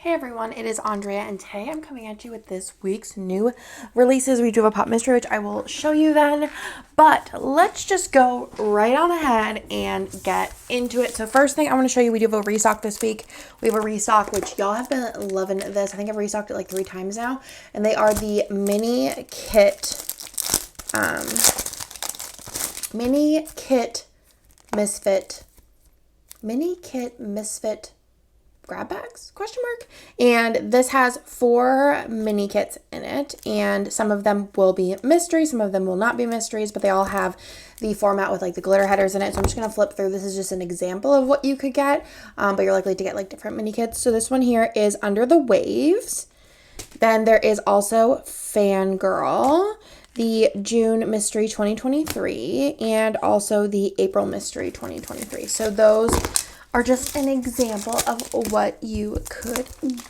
Hey everyone, it is Andrea, and today I'm coming at you with this week's new releases. We do have a pop mystery, which I will show you then, but let's just go right on ahead and get into it. So first thing I want to show you, we do have a restock this week. We have a restock, which y'all have been loving this. I think I've restocked it like 3 times now, and they are the mini kit misfit grab bags, question mark. And this has 4 mini kits in it, and some of them will be mysteries, some of them will not be mysteries, but they all have the format with like the glitter headers in it. So I'm just gonna flip through. This is just an example of what you could get, but you're likely to get like different mini kits. So this one here is Under the Waves. Then there is also Fangirl, the June Mystery 2023, and also the April Mystery 2023. So those are just an example of what you could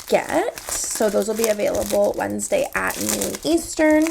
get. So those will be available Wednesday at noon Eastern.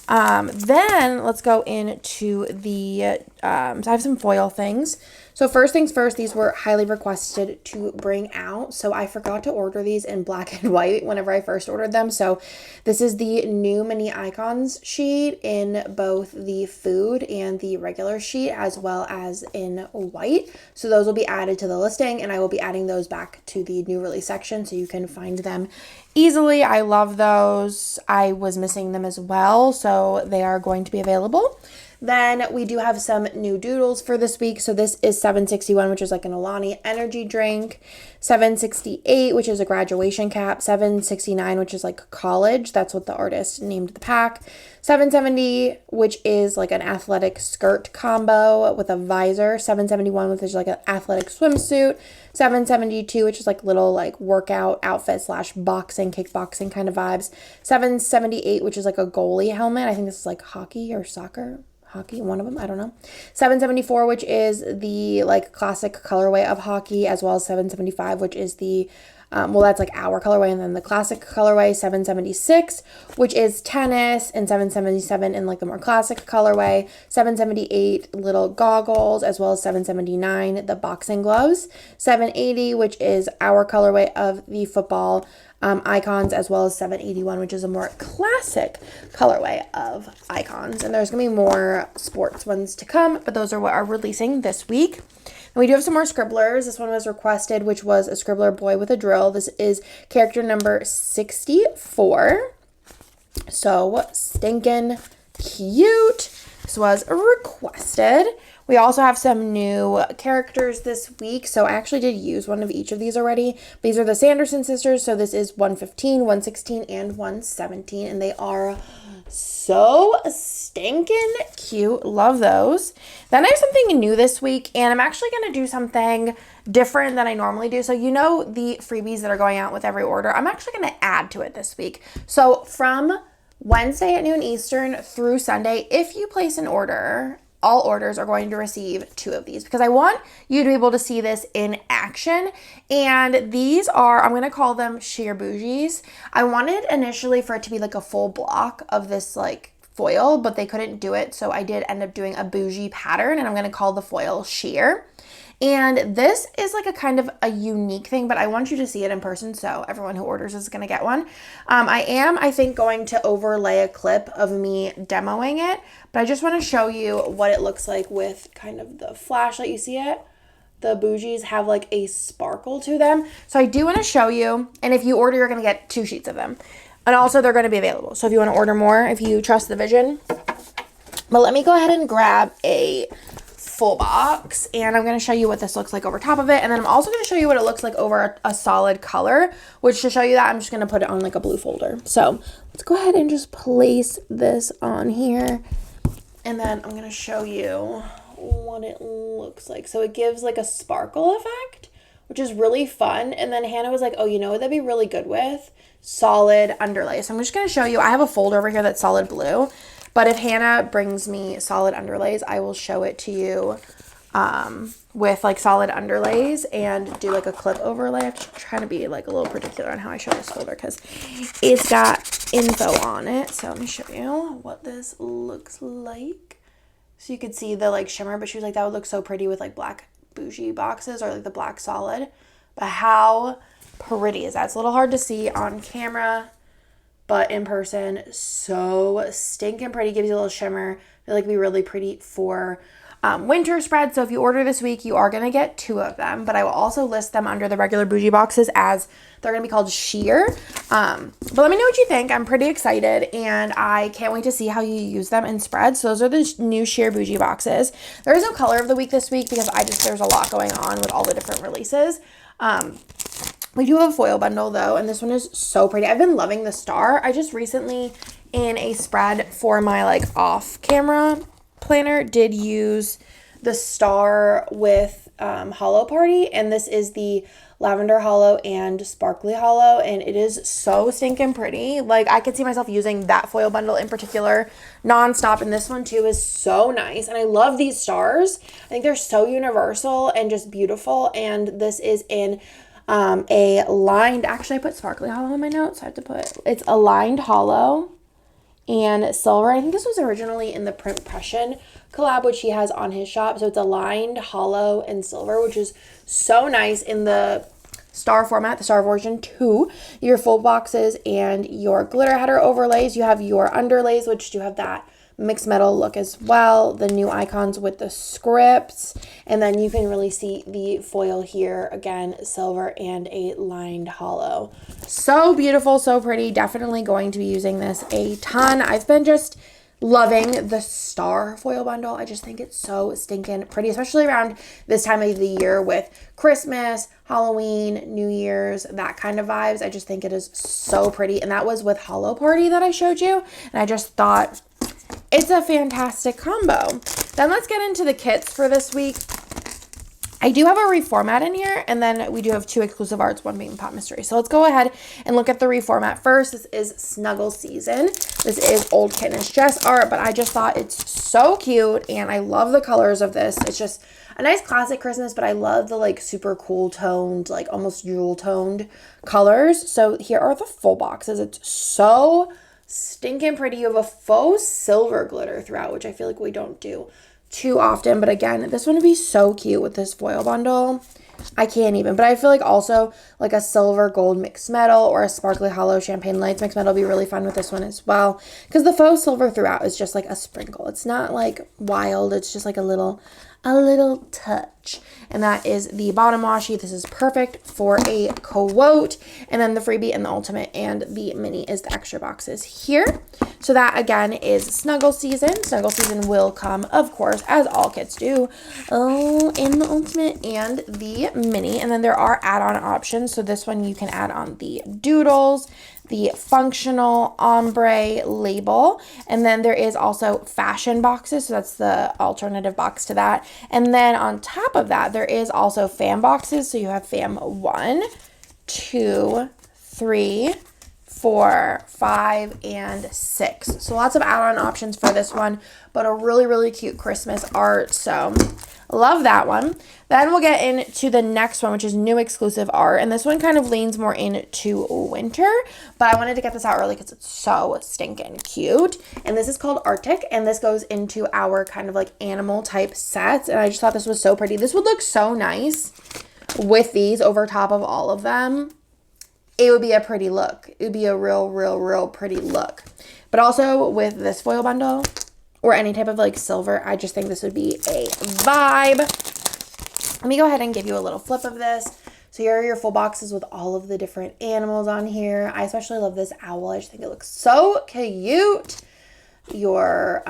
Then let's go into the, so I have some foil things. So first things first, these were highly requested to bring out. So I forgot to order these in black and white whenever I first ordered them. So this is the new mini icons sheet in both the food and the regular sheet, as well as in white. So those will be added to the listing, and I will be adding those back to the new release section so you can find them easily. I love those. I was missing them as well, so they are going to be available. Then we do have some new doodles for this week. So this is 761, which is like an Alani energy drink. 768, which is a graduation cap. 769, which is like college. That's what the artist named the pack. 770, which is like an athletic skirt combo with a visor. 771, which is like an athletic swimsuit. 772, which is like little like workout outfit / boxing, kickboxing kind of vibes. 778, which is like a goalie helmet. I think this is like hockey or soccer. Hockey, one of them, I don't know. 774, which is the like classic colorway of hockey, as well as 775, which is the that's like our colorway, and then the classic colorway. 776, which is tennis, and 777 in like the more classic colorway. 778 little goggles, as well as 779 the boxing gloves. 780, which is our colorway of the football icons, as well as 781, which is a more classic colorway of icons. And there's gonna be more sports ones to come, but those are what are releasing this week. And we do have some more scribblers. This one was requested, which was a scribbler boy with a drill. This is character number 64. So stinking cute. This was requested. We also have some new characters this week. So I actually did use one of each of these already. These are the Sanderson sisters. So this is 115, 116, and 117. And they are so stinking cute. Love those. Then I have something new this week, and I'm actually going to do something different than I normally do. So you know the freebies that are going out with every order, I'm actually going to add to it this week. So from Wednesday at noon Eastern through Sunday, if you place an order, all orders are going to receive 2 of these, because I want you to be able to see this in action. And these are, I'm going to call them sheer bougies. I wanted initially for it to be like a full block of this like foil, but they couldn't do it. So I did end up doing a bougie pattern, and I'm going to call the foil sheer. And this is like a kind of a unique thing, but I want you to see it in person, so everyone who orders is going to get one. I think, going to overlay a clip of me demoing it, but I just want to show you what it looks like with kind of the flashlight. You see it? The bougies have like a sparkle to them. So I do want to show you, and if you order, you're going to get 2 sheets of them. And also they're going to be available. So if you want to order more, if you trust the vision. But let me go ahead and grab a full box, and I'm going to show you what this looks like over top of it, and then I'm also going to show you what it looks like over a solid color, which to show you that, I'm just going to put it on like a blue folder. So let's go ahead and just place this on here, and then I'm going to show you what it looks like. So it gives like a sparkle effect, which is really fun. And then Hannah was like, oh, you know what that'd be really good with? Solid underlay. So I'm just going to show you. I have a folder over here that's solid blue. But if Hannah brings me solid underlays, I will show it to you with like solid underlays and do like a clip overlay. I'm trying to be like a little particular on how I show this folder because it's got info on it. So let me show you what this looks like. So you could see the like shimmer, but she was like, that would look so pretty with like black bougie boxes or like the black solid. But how pretty is that? It's a little hard to see on camera, but in person, so stinking pretty. Gives you a little shimmer. I feel like it'd be really pretty for winter spread. So if you order this week, you are going to get 2 of them, but I will also list them under the regular bougie boxes as they're going to be called sheer. But let me know what you think. I'm pretty excited and I can't wait to see how you use them in spreads. So those are the new sheer bougie boxes. There is no color of the week this week because there's a lot going on with all the different releases. We do have a foil bundle though, and this one is so pretty. I've been loving the star. I just recently in a spread for my like off camera planner did use the star with Hollow Party, and this is the lavender hollow and sparkly hollow, and it is so stinking pretty. Like I could see myself using that foil bundle in particular nonstop, and this one too is so nice. And I love these stars. I think they're so universal and just beautiful. And this is in a lined, actually I put sparkly hollow in my notes, so I have to put, it's a lined hollow and silver. I think this was originally in the Print Pression collab, which he has on his shop. So it's a lined hollow and silver, which is so nice in the star format, the star version 2. Your full boxes and your glitter header overlays. You have your underlays, which do have that mixed metal look as well. The new icons with the scripts, and then you can really see the foil here, again silver and a lined hollow. So beautiful, so pretty. Definitely going to be using this a ton. I've been just loving the star foil bundle. I just think it's so stinking pretty, especially around this time of the year with Christmas, Halloween, New Year's, that kind of vibes. I just think it is so pretty. And that was with Hollow Party that I showed you, and I just thought it's a fantastic combo. Then let's get into the kits for this week. I do have a reformat in here, and then we do have 2 exclusive arts, one being Pop Mystery. So let's go ahead and look at the reformat first. This is Snuggle Season. This is Old Kittenish Dress art, but I just thought it's so cute, and I love the colors of this. It's just a nice classic Christmas, but I love the like super cool toned, like almost jewel toned colors. So here are the full boxes. It's so stinking pretty. You have a faux silver glitter throughout, which I feel like we don't do too often, but again, this one would be so cute with this foil bundle. I can't even, but I feel like also like a silver gold mixed metal or a sparkly hollow champagne lights mixed metal would be really fun with this one as well, because the faux silver throughout is just like a sprinkle. It's not like wild, it's just like a little touch. And that is the bottom washi. This is perfect for a quote. And then the freebie and the ultimate and the mini is the extra boxes here. So that again is Snuggle Season. Snuggle Season will come, of course, as all kits do, in the ultimate and the mini. And then there are add-on options. So this one you can add on the doodles, the functional ombre label, and then there is also fashion boxes, so that's the alternative box to that. And then on top of that, there is also fam boxes, so you have fam 1, 2, 3, 4, 5, and 6. So lots of add-on options for this one, but a really cute Christmas art. So love that one. Then we'll get into the next one, which is new exclusive art. And this one kind of leans more into winter, but I wanted to get this out early because it's so stinking cute. And this is called Arctic, and this goes into our kind of like animal type sets. And I just thought this was so pretty. This would look so nice with these over top of all of them. It would be a pretty look. It would be a real pretty look. But also with this foil bundle or any type of like silver, I just think this would be a vibe. Let me go ahead and give you a little flip of this. So here are your full boxes with all of the different animals on here. I especially love this owl. I just think it looks so cute. Your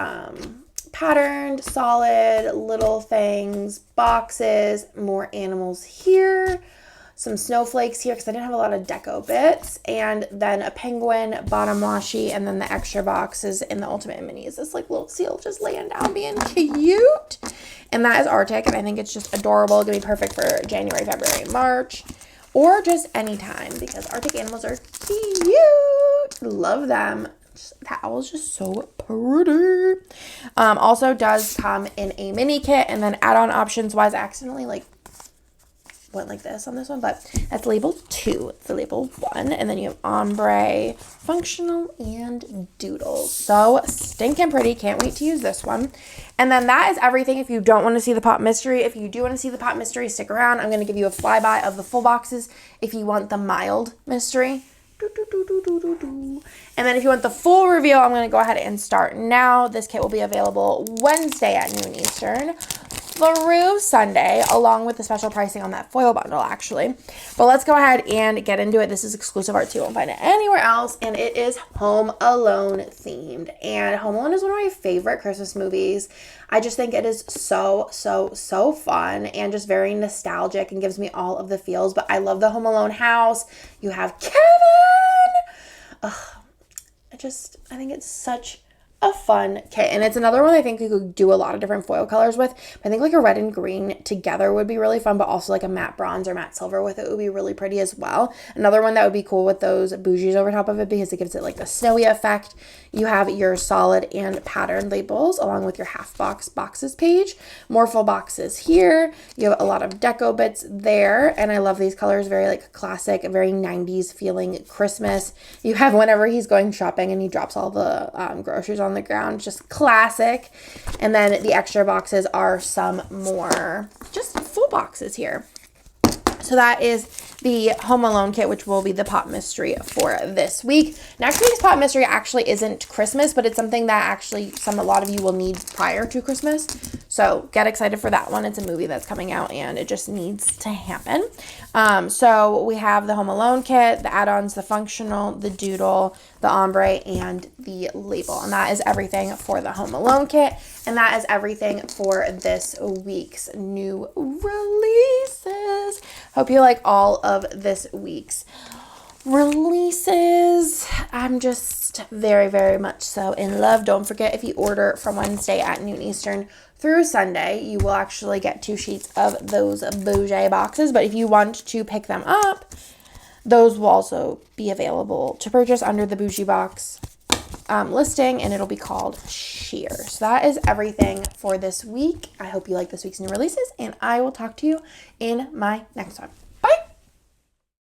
patterned, solid little things, boxes, more animals here. Some snowflakes here because I didn't have a lot of deco bits, and then a penguin bottom washi, and then the extra boxes in the ultimate mini is this like little seal just laying down being cute. And that is Arctic, and I think it's just adorable. It's gonna be perfect for January, February, March, or just anytime because Arctic animals are cute. Love them. That owl is just so pretty. Also does come in a mini kit, and then add-on options wise, I accidentally like went like this on this one, but that's label 2. It's the label 1. And then you have ombre, functional, and doodle. So stinking pretty. Can't wait to use this one. And then that is everything. If you don't want to see the pop mystery, if you do want to see the pop mystery, stick around. I'm going to give you a flyby of the full boxes if you want the mild mystery. And then if you want the full reveal, I'm going to go ahead and start now. This kit will be available Wednesday at noon Eastern through Sunday, along with the special pricing on that foil bundle, actually. But let's go ahead and get into it. This is exclusive art, too. You won't find it anywhere else, and it is Home Alone themed. And Home Alone is one of my favorite Christmas movies. I just think it is so, so, so fun and just very nostalgic and gives me all of the feels. But I love the Home Alone house. You have Kevin. I think it's such a fun kit, and it's another one I think you could do a lot of different foil colors with. I think like a red and green together would be really fun, but also like a matte bronze or matte silver with it would be really pretty as well. Another one that would be cool with those bougies over top of it because it gives it like a snowy effect. You have your solid and pattern labels along with your half boxes page. More full boxes here. You have a lot of deco bits there, and I love these colors. Very like classic, very 90s feeling Christmas. You have whenever he's going shopping and he drops all the groceries on the ground, just classic. And then the extra boxes are some more just full boxes here. So that is the Home Alone kit, which will be the pop mystery for this week. Next week's pop mystery actually isn't Christmas, but it's something that actually a lot of you will need prior to Christmas. So get excited for that one. It's a movie that's coming out and it just needs to happen. So we have the Home Alone kit, the add-ons, the functional, the doodle, the ombre, and the label. And that is everything for the Home Alone kit. And that is everything for this week's new releases. Hope you like all of this week's releases. I'm just very, very much so in love. Don't forget, if you order from Wednesday at noon Eastern through Sunday, you will actually get 2 sheets of those bougie boxes. But if you want to pick them up, those will also be available to purchase under the bougie box listing, and it'll be called Sheer. So that is everything for this week. I hope you like this week's new releases, and I will talk to you in my next one.